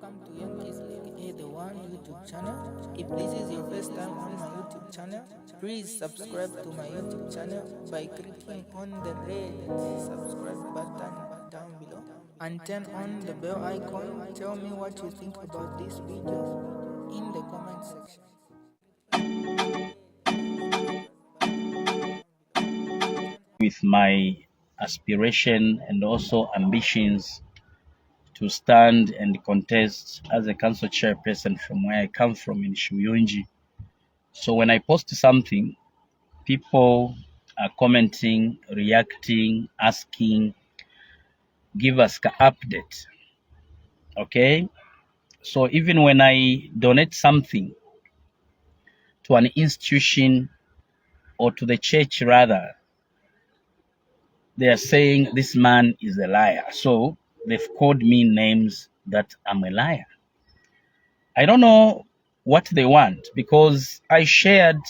welcome to Young Kizzy, the one YouTube channel. If this is your first time on my YouTube channel, please subscribe to my YouTube channel by clicking on the red subscribe button down below and turn on the bell icon. Tell me what you think about this video in the comment section. With my aspiration and also ambitions to stand and contest as a council chairperson from where I come from in Shuyunji. So when I post something, people are commenting, reacting, asking, give us an update. Okay? So even when I donate something to an institution or to the church rather, they are saying this man is a liar. So they've called me names that I'm a liar. I don't know what they want because I shared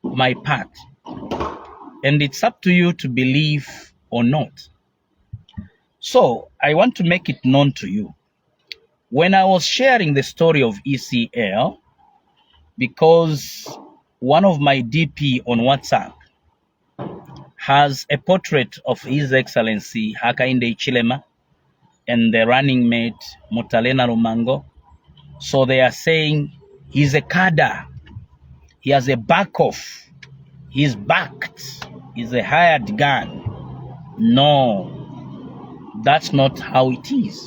my part, and it's up to you to believe or not. So I want to make it known to you. When I was sharing the story of ECL, because one of my DP on WhatsApp has a portrait of His Excellency Hakainde Hichilema and the running mate Mutalena Rumango. So they are saying he's a cadre, he has a back off, he's backed, he's a hired gun. No, that's not how it is.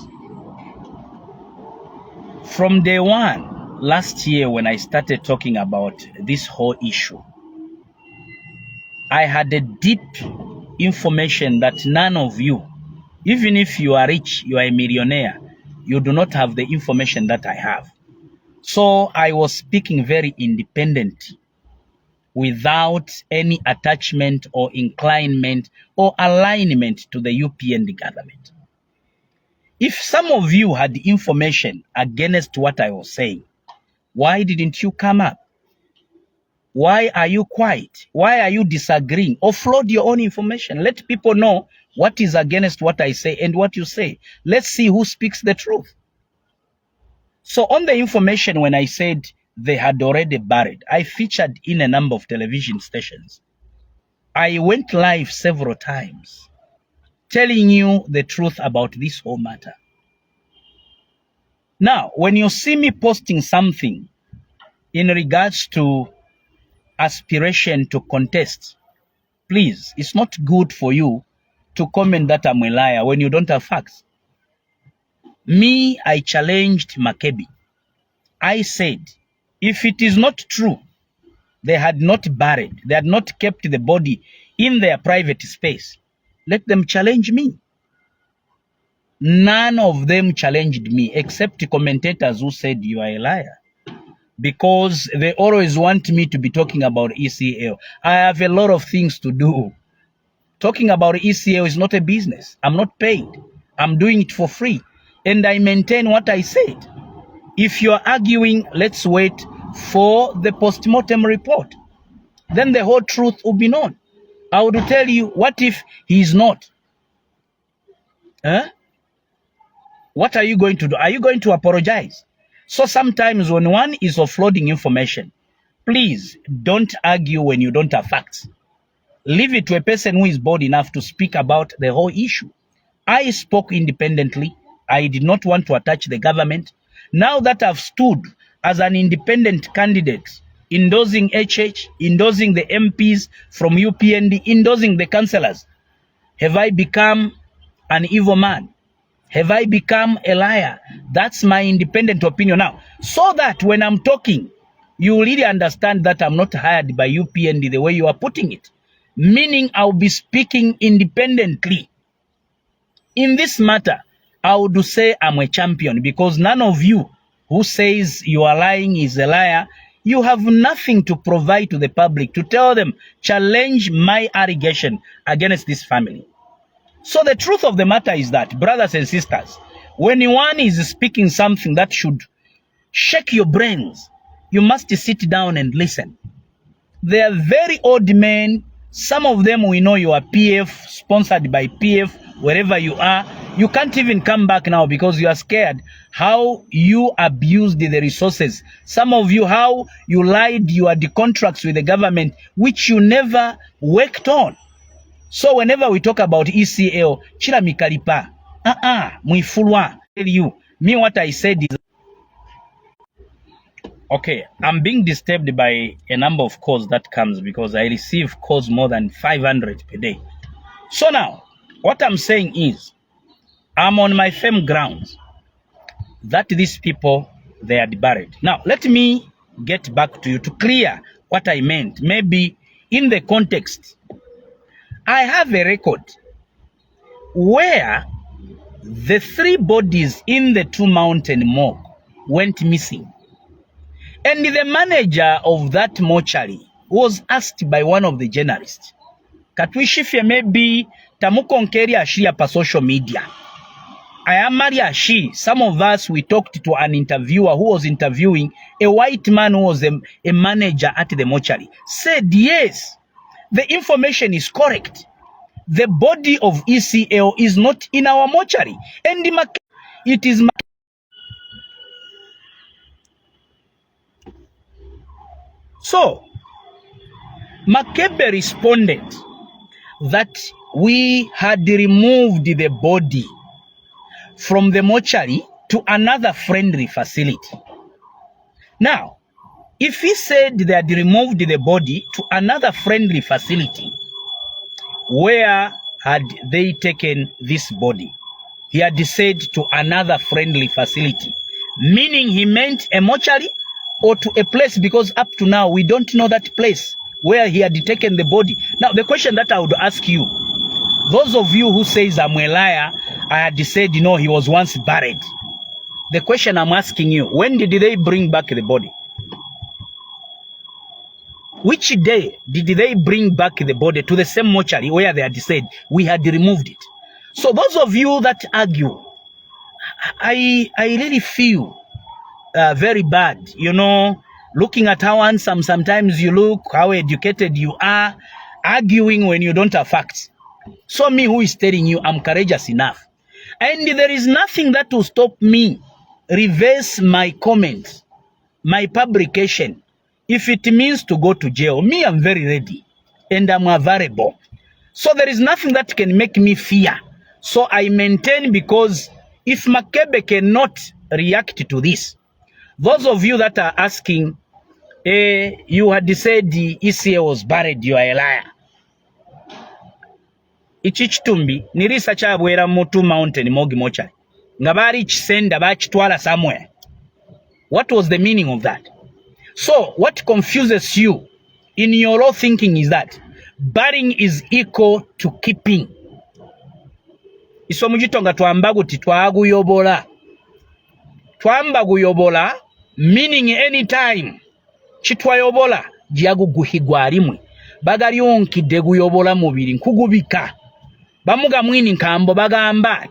From day one, last year when I started talking about this whole issue, I had a deep information that none of you, even if you are rich, you are a millionaire, you do not have the information that I have. So I was speaking very independent, without any attachment or inclination or alignment to the UPND government. If some of you had information against what I was saying, why didn't you come up? Why are you quiet? Why are you disagreeing? Offload your own information. Let people know what is against what I say and what you say. Let's see who speaks the truth. So on the information, when I said they had already buried, I featured in a number of television stations. I went live several times telling you the truth about this whole matter. Now, when you see me posting something in regards to aspiration to contest, please, it's not good for you to comment that I'm a liar when you don't have facts. Me, I challenged Makebi. I said, if it is not true, they had not buried, they had not kept the body in their private space, let them challenge me. None of them challenged me except commentators who said you are a liar, because they always want me to be talking about ECL. I have a lot of things to do. Talking about ECL is not a business. I'm not paid. I'm doing it for free. And I maintain what I said. If you're arguing, let's wait for the post-mortem report. Then the whole truth will be known. I would tell you, what if he's not? Huh? What are you going to do? Are you going to apologize? So sometimes when one is offloading information, please don't argue when you don't have facts. Leave it to a person who is bold enough to speak about the whole issue. I spoke independently. I did not want to attach the government. Now that I've stood as an independent candidate, endorsing HH, endorsing the MPs from UPND, endorsing the councillors, have I become an evil man? Have I become a liar? That's my independent opinion now. So that when I'm talking, you really understand that I'm not hired by UPND the way you are putting it. Meaning I'll be speaking independently. In this matter, I would say I'm a champion, because none of you who says you are lying is a liar. You have nothing to provide to the public to tell them, challenge my allegation against this family. So the truth of the matter is that, brothers and sisters, when one is speaking something that should shake your brains, you must sit down and listen. They are very old men. Some of them we know you are PF, sponsored by PF, wherever you are. You can't even come back now because you are scared how you abused the resources. Some of you, how you lied, you had the contracts with the government, which you never worked on. So whenever we talk about ECL, chila mikalipa, mwifulwa, tell you, me what I said is, okay, I'm being disturbed by a number of calls that comes because I receive calls more than 500 per day. So now, what I'm saying is, I'm on my firm grounds that these people, they are buried. Now, let me get back to you to clear what I meant. Maybe in the context, I have a record where the 3 bodies in the 2 Mountain morgue went missing. And the manager of that mortuary was asked by one of the journalists, Katwishifye maybe tamukonkeri ashia pa social media. I am Maria Shi. Some of us, we talked to an interviewer who was interviewing a white man who was a manager at the mortuary. Said, yes, the information is correct. The body of ECL is not in our mortuary. And it is... So, Makebe responded that we had removed the body from the mortuary to another friendly facility. Now, if he said they had removed the body to another friendly facility, where had they taken this body? He had said to another friendly facility, meaning he meant a mortuary or to a place, because up to now we don't know that place where he had taken the body. Now, the question that I would ask you, those of you who says I'm a liar, I had said, you know, he was once buried. The question I'm asking you, when did they bring back the body? Which day did they bring back the body to the same mortuary where they had said we had removed it? So those of you that argue, I really feel very bad, you know, looking at how handsome sometimes you look, how educated you are, arguing when you don't have facts. So me who is telling you I'm courageous enough. And there is nothing that will stop me reverse my comment, my publication. If it means to go to jail, me, I'm very ready and I'm available. So there is nothing that can make me fear. So I maintain, because if Makebe cannot react to this, those of you that are asking, you had said the ECA was buried, you are a liar. Ichi chitumbi nirisa chabwera mutu mountain mogi mochari. Ngabari chisenda bachitwala somewhere. What was the meaning of that? So what confuses you in your own thinking is that burying is equal to keeping. Iso mujitonga twambaguti twaguyobola. Twambaguyobola meaning anytime. Chitwayobola jiagu guhigwa rimwe. Bagari onkide guyobola mubiri nkugubika. Bamuga mwini nkambo bagamba.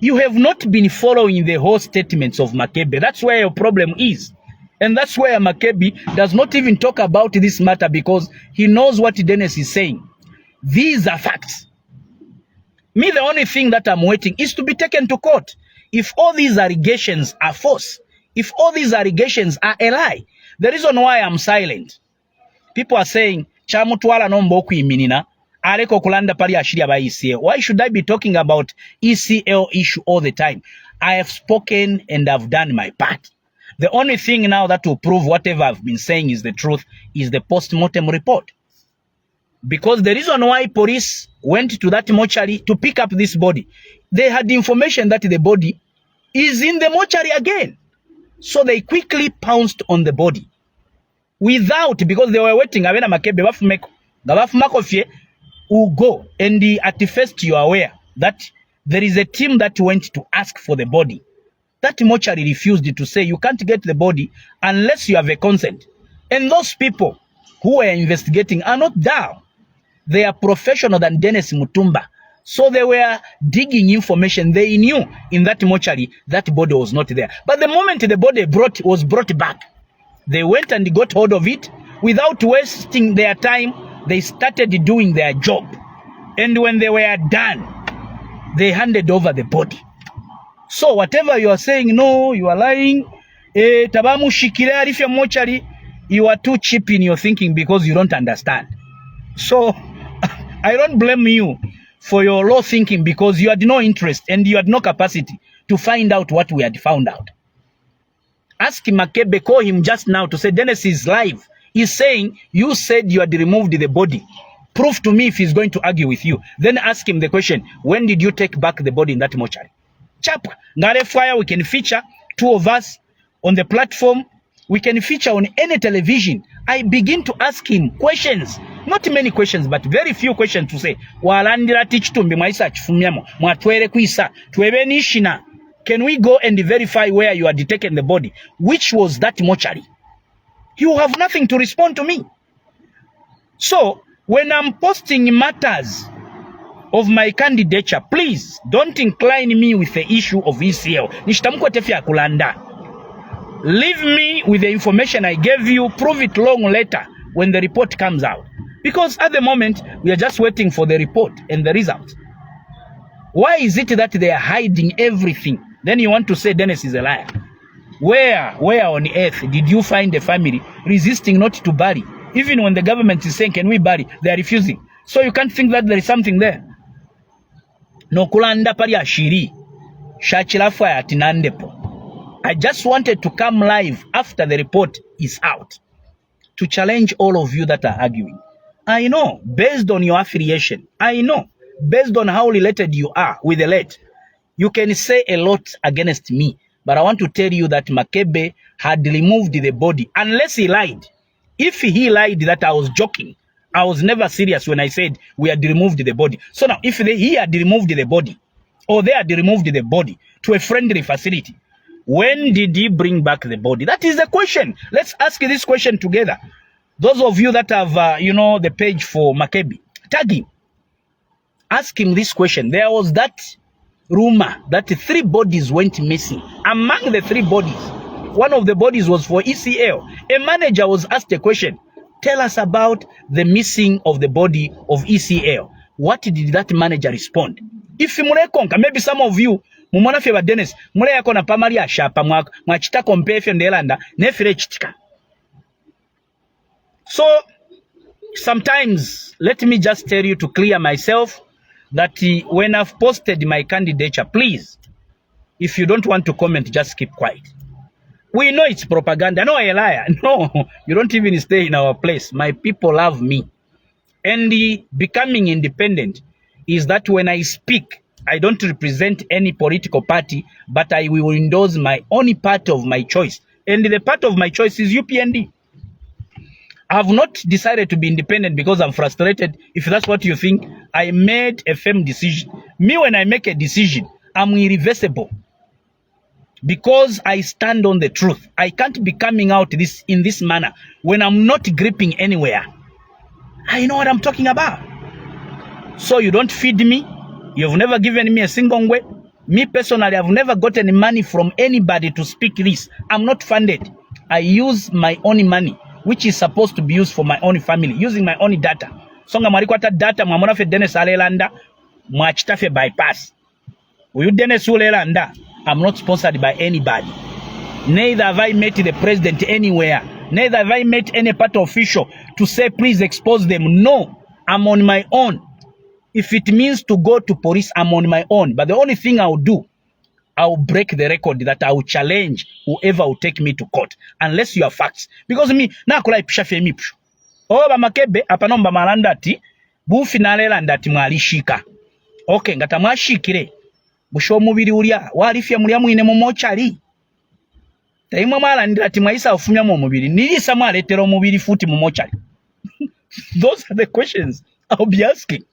You have not been following the whole statements of Makebe. That's where your problem is. And that's where Makebe does not even talk about this matter, because he knows what Dennis is saying. These are facts. Me, the only thing that I'm waiting is to be taken to court. If all these allegations are false, if all these allegations are a lie, the reason why I'm silent, people are saying, Chamutwala nombo kuiminina, aleko kulanda pali ashiria ba ECL. Why should I be talking about ECL issue all the time? I have spoken and I've done my part. The only thing now that will prove whatever I've been saying is the truth is the post-mortem report. Because the reason why police went to that mortuary to pick up this body, they had information that the body is in the mortuary again. So they quickly pounced on the body. Because they were waiting, will go, and at first you are aware that there is a team that went to ask for the body. That mortuary refused to say you can't get the body unless you have a consent. And those people who were investigating are not down. They are professional than Dennis Mutumba. So they were digging information. They knew in that mortuary that body was not there. But the moment the body was brought back, they went and got hold of it without wasting their time. They started doing their job. And when they were done, they handed over the body. So whatever you are saying, no, you are lying. Tabamu shikire arifya mortuary, you are too cheap in your thinking because you don't understand. So I don't blame you for your low thinking because you had no interest and you had no capacity to find out what we had found out. Ask Makebe, call him just now to say Dennis is live. He's saying you said you had removed the body. Prove to me if he's going to argue with you. Then ask him the question, when did you take back the body in that mortuary? Chap, Ngare Fire, we can feature two of us on the platform. We can feature on any television. I begin to ask him questions. Not many questions, but very few questions to say. Walandira teach tumbi maisa chifumyamo. Mwatwere kuisa. Tuwebe nishina. Can we go and verify where you had taken the body? Which was that mortuary? You have nothing to respond to me. So, when I'm posting matters of my candidature, please don't incline me with the issue of ECL. Nishitamuko tefia kulanda. Leave me with the information I gave you. Prove it long later when the report comes out. Because at the moment, we are just waiting for the report and the result. Why is it that they are hiding everything? Then you want to say Dennis is a liar. Where on earth did you find a family resisting not to bury? Even when the government is saying, can we bury? They are refusing. So you can't think that there is something there. No kulanda pari ashiri. Shachilafa ya tinandepo. I just wanted to come live after the report is out to challenge all of you that are arguing. I know, based on your affiliation, I know, based on how related you are with the late, you can say a lot against me, but I want to tell you that Makebe had removed the body, unless he lied. If he lied that I was joking, I was never serious when I said we had removed the body. So now, if he had removed the body, or they had removed the body to a friendly facility, when did he bring back the body? That is the question. Let's ask this question together. Those of you that have, the page for Makebe, tag him. Ask him this question. There was that rumor that 3 bodies went missing. Among the 3 bodies, one of the bodies was for ECL. A manager was asked a question. Tell us about the missing of the body of ECL. What did that manager respond? If mulekonka, maybe some of you, mumona feba Dennis, mule yako na pamali ya shapa mwachita kompefe ndelanda, nefire chitika. So, sometimes, let me just tell you to clear myself that when I've posted my candidature, please, if you don't want to comment, just keep quiet. We know it's propaganda. No, a liar. No, you don't even stay in our place. My people love me. And becoming independent is that when I speak, I don't represent any political party, but I will endorse my only part of my choice. And the part of my choice is UPND. I've not decided to be independent because I'm frustrated. If that's what you think, I made a firm decision. Me, when I make a decision, I'm irreversible. Because I stand on the truth. I can't be coming out in this manner when I'm not gripping anywhere. I know what I'm talking about. So you don't feed me. You've never given me a single way. Me personally, I've never gotten money from anybody to speak this. I'm not funded. I use my own money, which is supposed to be used for my own family, using my own data. Songa mwalikwata data mwamona fe Dennis alelanda, mwachita fe bypass. Uyu Dennis ulelanda, I'm not sponsored by anybody. Neither have I met the president anywhere. Neither have I met any party official to say, please expose them. No, I'm on my own. If it means to go to police, I'm on my own. But the only thing I'll do, I'll break the record that I will challenge whoever will take me to court. Unless you have facts. Because me, na kula ipisha fe mipshu. Oba Makebe, apanomba malandati, bufi nalela mwalishika. Okay, ngata mwashikire. Busho mubiri ulia, walifya mulia mwine momochari. Taimwa malandira ati mwaisa ufumya mumubiri. Nilisa mwaletero mubiri futi momochari. Those are the questions I'll be asking.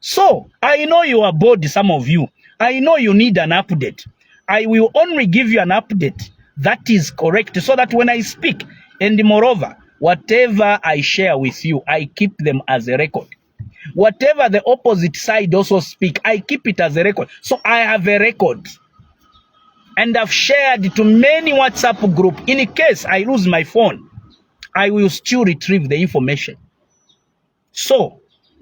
So, I know you are bored, some of you. I know you need an update. I will only give you an update that is correct so that when I speak, and moreover, whatever I share with you, I keep them as a record. Whatever the opposite side also speak, I keep it as a record. So I have a record. And I've shared to many WhatsApp group. In case I lose my phone, I will still retrieve the information. So,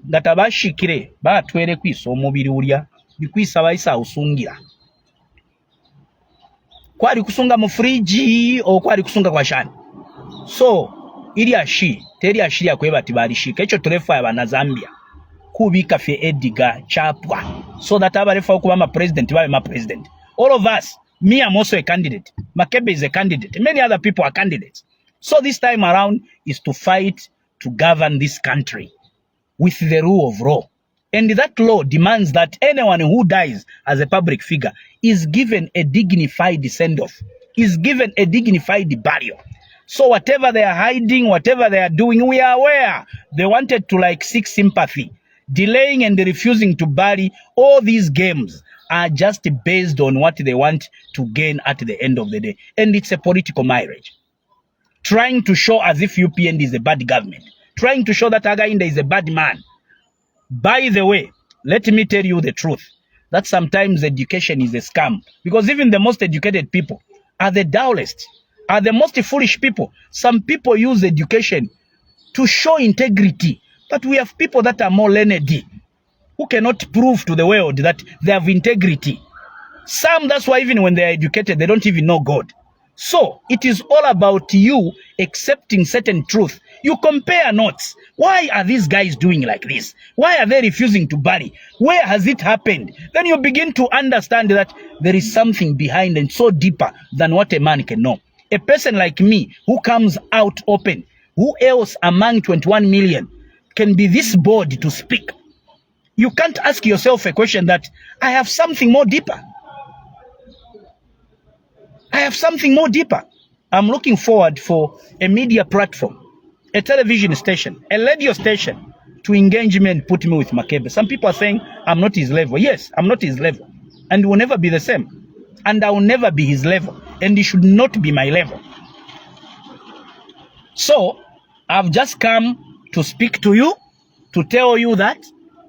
gatabashikire batwere kwiso mubiri ulia. bikwisa baisa usungira kwali kusunga mu fridge o kwali kusunga kwa shani. So ili ashi teri ashiri akweba tibarishika echo turefa abana Zambia kubika fye Edgar chapwa so that abarefa okuba ma president babe ma president. All of us, me I'm also a candidate, Makebe is a candidate, many other people are candidates. So this time around is to fight to govern this country with the rule of law. And that law demands that anyone who dies as a public figure is given a dignified send-off, is given a dignified burial. So whatever they are hiding, whatever they are doing, we are aware. They wanted to like seek sympathy. Delaying and refusing to bury all these games are just based on what they want to gain at the end of the day. And it's a political marriage. Trying to show as if UPND is a bad government. Trying to show that Againda is a bad man. By the way, let me tell you the truth, that sometimes education is a scam, because even the most educated people are the dullest, are the most foolish people. Some people use education to show integrity, but we have people that are more learned who cannot prove to the world that they have integrity. Some, that's why even when they are educated, they don't even know God. So it is all about you accepting certain truth. You compare notes. Why are these guys doing like this? Why are they refusing to bury? Where has it happened? Then you begin to understand that there is something behind and so deeper than what a man can know. A person like me who comes out open, who else among 21 million can be this bold to speak? You can't ask yourself a question that I have something more deeper. I have something more deeper. I'm looking forward for a media platform, a television station, a radio station to engage me and put me with Makebe. Some people are saying I'm not his level. Yes, I'm not his level. And will never be the same. And I will never be his level. And he should not be my level. So, I've just come to speak to you, to tell you that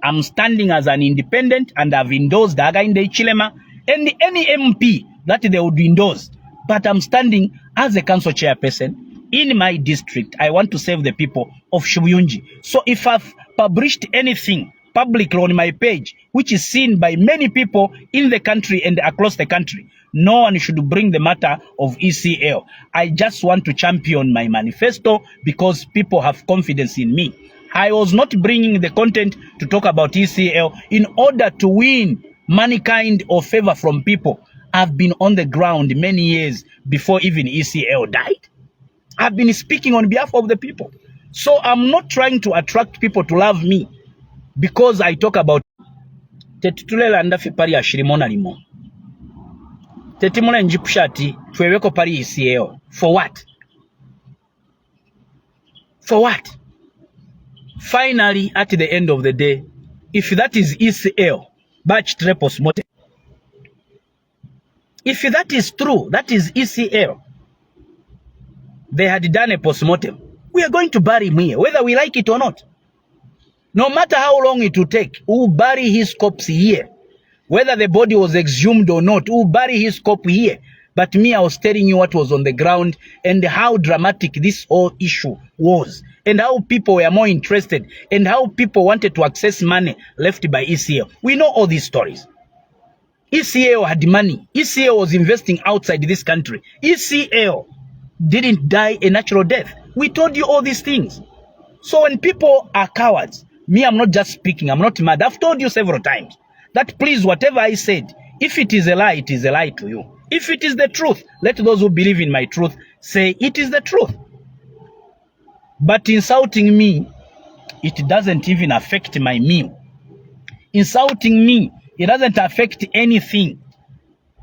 I'm standing as an independent and I've endorsed Againde Chilema and any MP that they would endorse. But I'm standing as a council chairperson in my district. I want to save the people of Shubuyunji. So if I've published anything publicly on my page, which is seen by many people in the country and across the country, no one should bring the matter of ECL. I just want to champion my manifesto because people have confidence in me. I was not bringing the content to talk about ECL in order to win mankind or favor from people. I've been on the ground many years before even ECL died. I've been speaking on behalf of the people. So I'm not trying to attract people to love me because I talk about tetitulela ndafi pari ya shirimona limo. Tetimuna njipushati tuweweko pari ECL. For what? For what? Finally, at the end of the day, if that is ECL, batch trepos mote. If that is true, that is ECL, they had done a postmortem, we are going to bury him here, whether we like it or not. No matter how long it will take, we'll bury his corpse here. Whether the body was exhumed or not, we'll bury his corpse here. But me, I was telling you what was on the ground and how dramatic this whole issue was. And how people were more interested and how people wanted to access money left by ECL. We know all these stories. ECL had money. ECL was investing outside this country. ECL didn't die a natural death. We told you all these things. So when people are cowards, me, I'm not just speaking. I'm not mad. I've told you several times that please, whatever I said, if it is a lie, it is a lie to you. If it is the truth, let those who believe in my truth say it is the truth. But insulting me, it doesn't even affect my meal. Insulting me, it doesn't affect anything.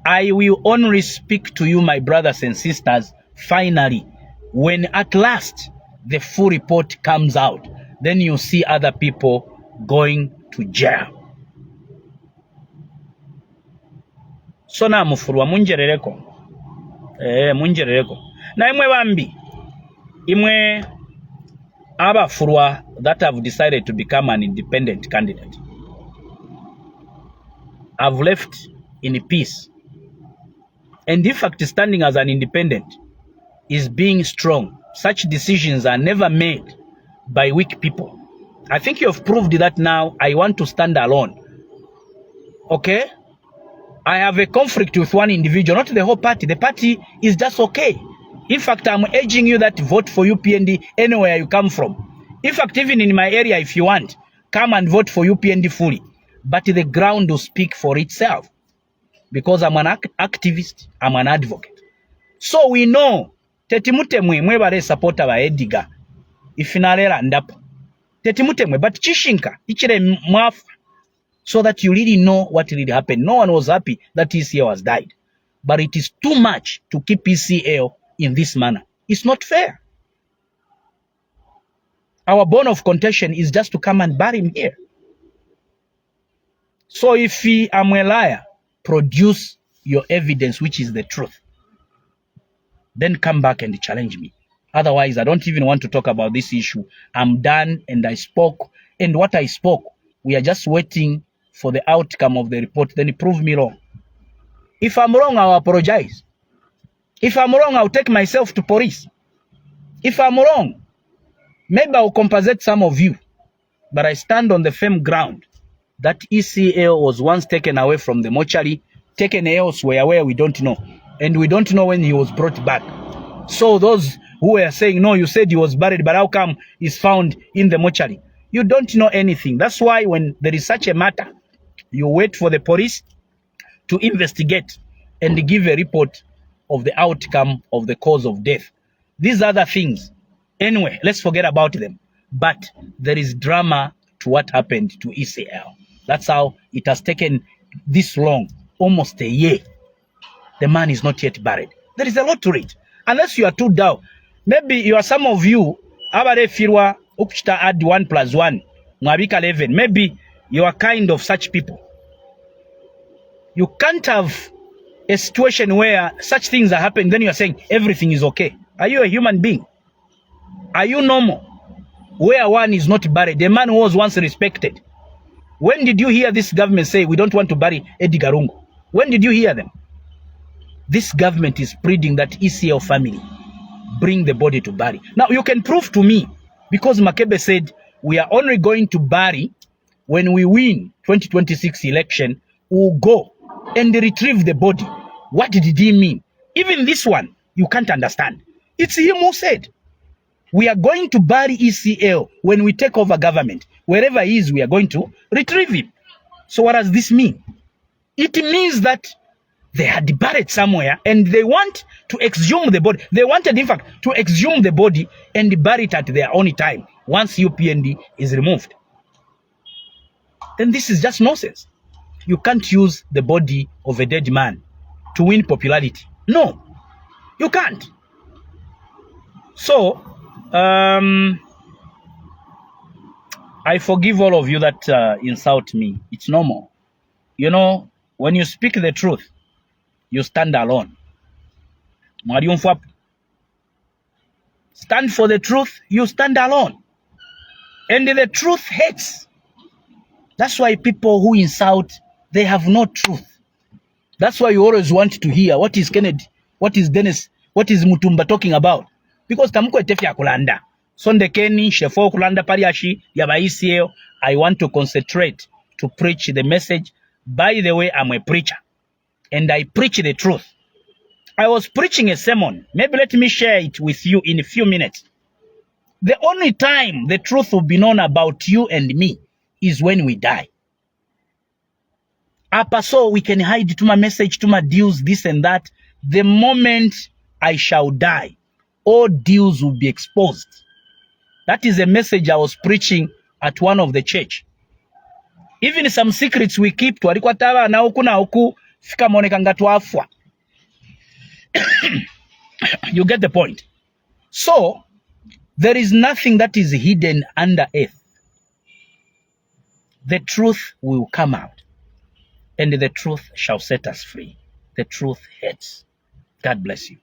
I will only speak to you, my brothers and sisters, finally, when at last the full report comes out. Then you see other people going to jail. So na mufurwa munjerereko. Munjerereko. Na imwe bambi. Imwe abafurwa that have decided to become an independent candidate. I've left in peace. And in fact, standing as an independent is being strong. Such decisions are never made by weak people. I think you have proved that now. I want to stand alone. Okay? I have a conflict with one individual, not the whole party. The party is just okay. In fact, I'm urging you that vote for UPND anywhere you come from. In fact, even in my area, if you want, come and vote for UPND fully. But the ground will speak for itself because I'm an activist, I'm an advocate. So we know, tetimutemwe mwebale supporter ba Edgar, ifinalera ndapo. Tetimutemwe, but chishinka, ichire mwafu, so that you really know what really happened. No one was happy that ECL has died. But it is too much to keep ECL in this manner. It's not fair. Our bone of contention is just to come and bury him here. So if I'm a liar, produce your evidence, which is the truth. Then come back and challenge me. Otherwise, I don't even want to talk about this issue. I'm done and I spoke. And what I spoke, we are just waiting for the outcome of the report. Then prove me wrong. If I'm wrong, I'll apologize. If I'm wrong, I'll take myself to police. If I'm wrong, maybe I'll compensate some of you. But I stand on the firm ground that ECL was once taken away from the mortuary, taken elsewhere where we don't know. And we don't know when he was brought back. So those who were saying, no, you said he was buried, but how come he's found in the mortuary? You don't know anything. That's why when there is such a matter, you wait for the police to investigate and give a report of the outcome of the cause of death. These other things, anyway, let's forget about them. But there is drama to what happened to ECL. That's how it has taken this long, almost a year. The man is not yet buried. There is a lot to it. Unless you are too down. Maybe you are some of you, abare firwa ukchita add 1 plus 1, mwabika 11. Maybe you are kind of such people. You can't have a situation where such things are happening, then you are saying everything is okay. Are you a human being? Are you normal? Where one is not buried, a man who was once respected. When did you hear this government say we don't want to bury Edgar Lungu? When did you hear them? This government is pleading that ECL family bring the body to bury. Now you can prove to me, because Makebe said we are only going to bury when we win 2026 election, we'll go and retrieve the body. What did he mean? Even this one, you can't understand. It's him who said, we are going to bury ECL when we take over government. Wherever he is, we are going to retrieve him. So what does this mean? It means that they had buried somewhere and they want to exhume the body. They wanted, in fact, to exhume the body and bury it at their own time once UPND is removed. Then this is just nonsense. You can't use the body of a dead man to win popularity. No, you can't. So, I forgive all of you that insult me. It's normal. You know, when you speak the truth, you stand alone. Stand for the truth, you stand alone. And the truth hurts. That's why people who insult, they have no truth. That's why you always want to hear what is Kennedy, what is Dennis, what is Mutumba talking about. Because tamuko etefya kulanda. Sonde Kenny, Shefo kulanda pariashi, yaba ECL. I want to concentrate to preach the message. By the way, I'm a preacher. And I preach the truth. I was preaching a sermon. Maybe let me share it with you in a few minutes. The only time the truth will be known about you and me is when we die. Apa so we can hide to my message, to my deals, this and that. The moment I shall die, all deals will be exposed. That is a message I was preaching at one of the church. Even some secrets we keep, twalikwataba na huku na huku, fika monekanga tuafwa. You get the point. So, there is nothing that is hidden under earth. The truth will come out. And the truth shall set us free. The truth hurts. God bless you.